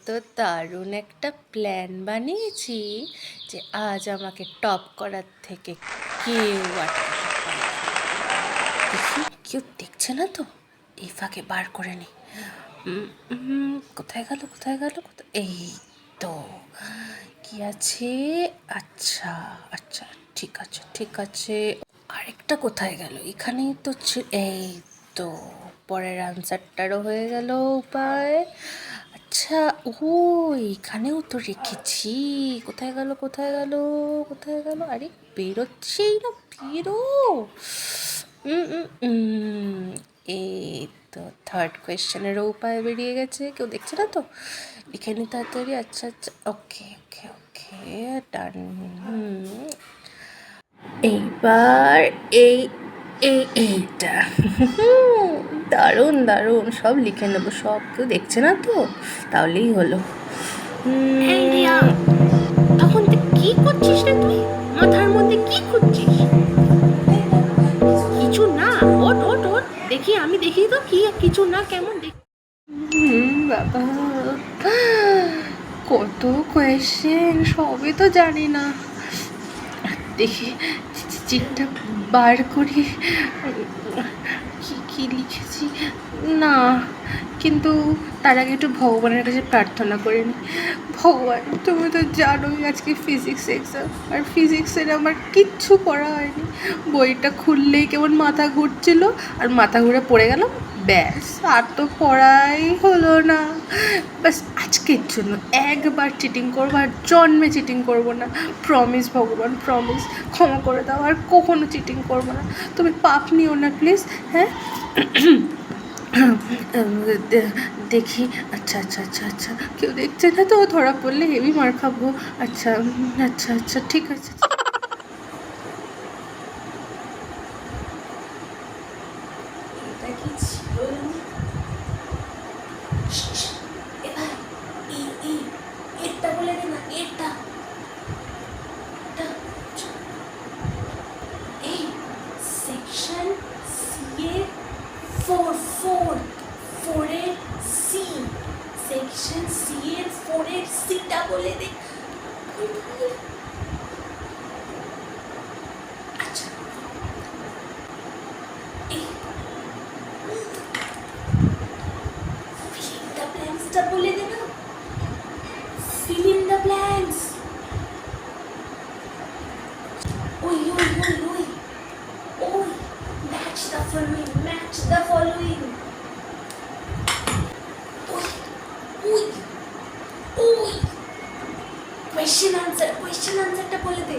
তো দারুণ একটা প্ল্যান বানিয়েছি যে আজ আমাকে টপ করার থেকে কেউ আটকাতে পারবে না। দেখি কেউ দেখছে না তো, এই ফাঁকে বার করে নি। কোথায় গেল কোথায় গেল কোথায়, এই তো কি আছে। আচ্ছা আচ্ছা, ঠিক আছে ঠিক আছে। আরেকটা কোথায় গেল, এখানেই তো এই তো পরের আনসারটারও হয়ে গেল উপায়। আচ্ছা, ও এখানেও তো রেখেছি। কোথায় গেল কোথায় গেল কোথায় গেল, আরে বেরোচ্ছেই না, বেরো। এই তো থার্ড কোয়েশ্চেনেরও উপায় বেরিয়ে গেছে, কেউ দেখছে না তো, লিখে নি তাড়াতাড়ি। আচ্ছা আচ্ছা, ওকে ওকে ওকে, ডান। এইবার এই এইটা দারুণ দারুণ, সব লিখে নেবো, সব কেউ দেখছে না তো, তাহলেই হলো। তখন কি করছিস রে তুই? মাথার মধ্যে কি খুঁজছিস? কিছু না, ওট ওট ওট, দেখি আমি দেখি তো কি কিছু না কেমন দেখি। বাবা, কত কোয়েশ্চেন, সবই তো জানি না। দেখি চিটটা বার করি, কি কি লিখেছি না, কিন্তু তার আগে একটু ভগবানের কাছে প্রার্থনা করে নিই। ভগবান, তুমি তো জানোই আজকে ফিজিক্স এক্সাম, আর ফিজিক্সের আমার কিচ্ছু পড়া হয়নি। বইটা খুললেই কেমন মাথা ঘুরছিল, আর মাথা ঘুরে পড়ে গেলাম, ব্যাস আর তো পড়াই হলো না। ব্যাস আজকের জন্য একবার চিটিং করবো, আর জন্মে চিটিং করবো না। প্রমিস ভগবান, প্রমিস, ক্ষমা করে দাও, আর কখনো চিটিং করবো না। তুমি পাপ নিও না প্লিজ। হ্যাঁ, দেখি। আচ্ছা আচ্ছা আচ্ছা আচ্ছা, কেউ দেখছে না তো, ধরা পড়লে হেভি মার খাবো। আচ্ছা আচ্ছা আচ্ছা, ঠিক আছে। এটা কি ছিল? এবার এটা বলে দে না, এটা এই সেকশন সি এর ফোরের সি, সেকশন সি এর ফোরের সিটা বলে দে। আচ্ছা, এই fill in the blanksটা বলে দে না, fill in the blanks। ওই ওই ওই ওই ওই, match the following, match the following। ওই ওই ওই, কোয়েশ্চেন আনসারটা বলে দে।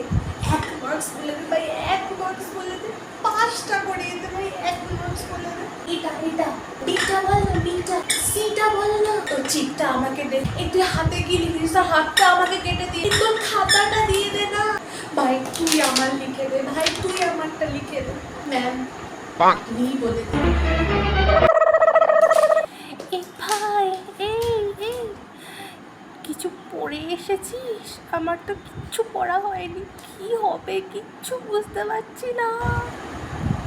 1 মার্কস বলে দে ভাই, 1 মার্কস বলে দে, 5টা করিয়ে দে ভাই, 1 মার্কস বলে দে। এটা বিটা বল না, বিটা সিটা বল না। তোর চিটটা আমাকে দে, একটু হাতে কি লিখিস, তোর হাতটা আমাকে কেটে দিয়ে তোর খাতাটা দিয়ে দে না ভাই, তুই আমার লিখে দে ভাই, তুই আমারটা লিখে দে। ম্যাম আপনি বলে দে। এই ভাই, এই এই কিছু পড়ে এসেছিস? আমার তো কিচ্ছু পড়া হয়নি, কি হবে কিচ্ছু বুঝতে পারছি না।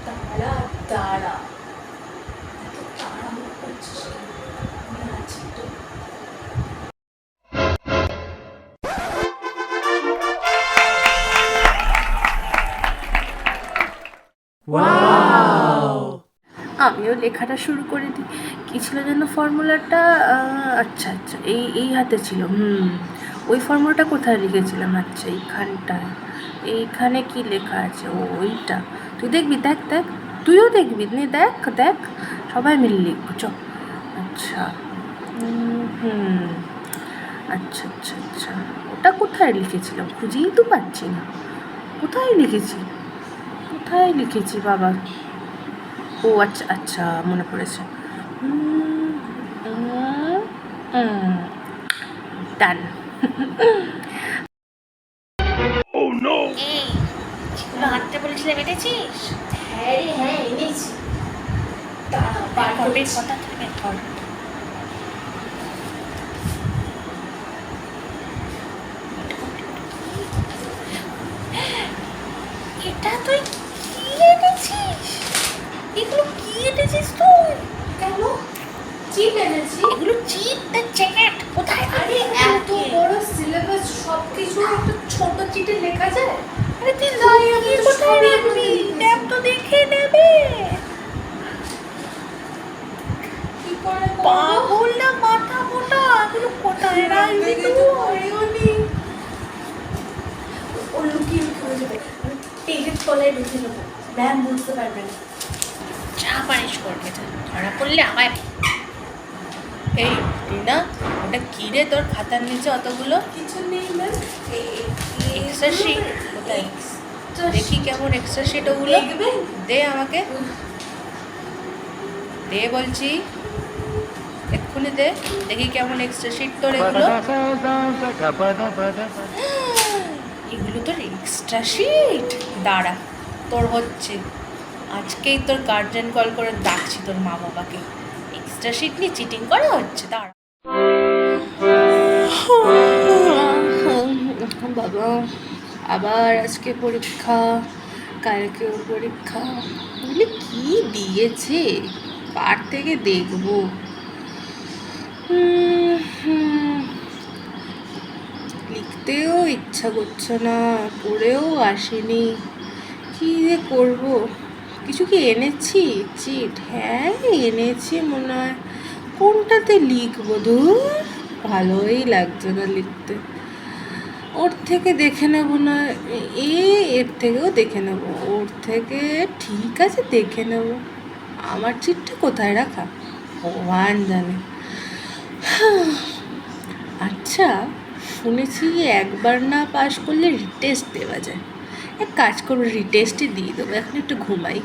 দাঁড়া দাঁড়া, এত তাড়াহুড়ো করছিস কেন? আমি আছি তো। আমিও লেখাটা শুরু করে দিই। কী ছিল যেন ফর্মুলাটা? আচ্ছা আচ্ছা, এই হাতে ছিল। ওই ফর্মুলাটা কোথায় লিখেছিলাম? আচ্ছা এইখানটায়। এইখানে কি লেখা আছে? ও ওইটা, তুই দেখবি, দেখ দেখ, তুইও দেখবি নে, দেখ দেখ, সবাই মিলে লিখবো চ। আচ্ছা, আচ্ছা আচ্ছা আচ্ছা, ওটা কোথায় লিখেছিলাম খুঁজেই তো পাচ্ছি না। কোথায় লিখেছি কোথায় লিখেছি বাবা? ও আচ্ছা আচ্ছা, মনে পড়েছে। ডান। এই যেগুলো আনতে বলেছিলাম এনেছিস? হ্যাঁ রে হ্যাঁ, এনেছি। বের কথা থেকে বের কর। এটা তুই কি এনেছিস? এগুলো কি এনেছিস তুই? কেন চিট এনেছি। এগুলো চিট না চ্যাট? কোথায় আরে এত বড় সিলেবাস সব কিছু একটা ছোট চিটে লেখা যায়? আরে তুই তাই আমি লুকিয়ে তো কোথায় সবার রাখবি? মধ্যে লিখেছি। ম্যাম তো দেখে নেবে। কি করে পাগল না মাথা মোটা, এগুলো কোথায় রাখবি তুই? ও লুকিয়ে লুকিয়ে হয়ে যাবে, আমি পেজের তলায় রেখে দেবো, ম্যাম বুঝতে পারবে না। যা পারিস করবে, যা। ধরা পড়লে আমায়। এই রিনা, ওটা কি রে তোর খাতার নিচে অতগুলো কিছু নেই ম্যাম। Extra sheet? কোথায়? দেখি কেমন এক্সট্রা শিট ওগুলো। দেখবেন? দে আমাকে, দে বলছি, এক্ষুনি দে, দেখি কেমন এক্সট্রা শিট তোর এগুলো। এগুলো তোর এক্সট্রা শিট? দাঁড়া, তোর হচ্ছে আজকেই তোর গার্জেন কল করে ডাকছি তোর মা বাবাকে। এক্সট্রা শিট নিয়ে চিটিং করা হচ্ছে, দাঁড়া। বাবা, আবার আজকে পরীক্ষা, কালকেও পরীক্ষা। এগুলি কি দিয়েছে, কার থেকে দেখবো? লিখতেও ইচ্ছা করছে না, পড়েও আসেনি, কি যে করবো? কিছু কি এনেছি চিট? হ্যাঁ এনেছি মনে হয়। কোনটাতে লিখবো? ধুর, ভালোই লাগছে না লিখতে। ওর থেকে দেখে নেবো না, এর থেকেও দেখে নেবো, ওর থেকে ঠিক আছে দেখে নেবো। আমার চিটটা কোথায় রাখা ভগবান জানে। আচ্ছা, শুনেছি একবার না পাশ করলে রিটেস্ট দেওয়া যায়। এক কাজ করবো, রিটেস্টই দিয়ে দেবো, এখন একটু ঘুমাই।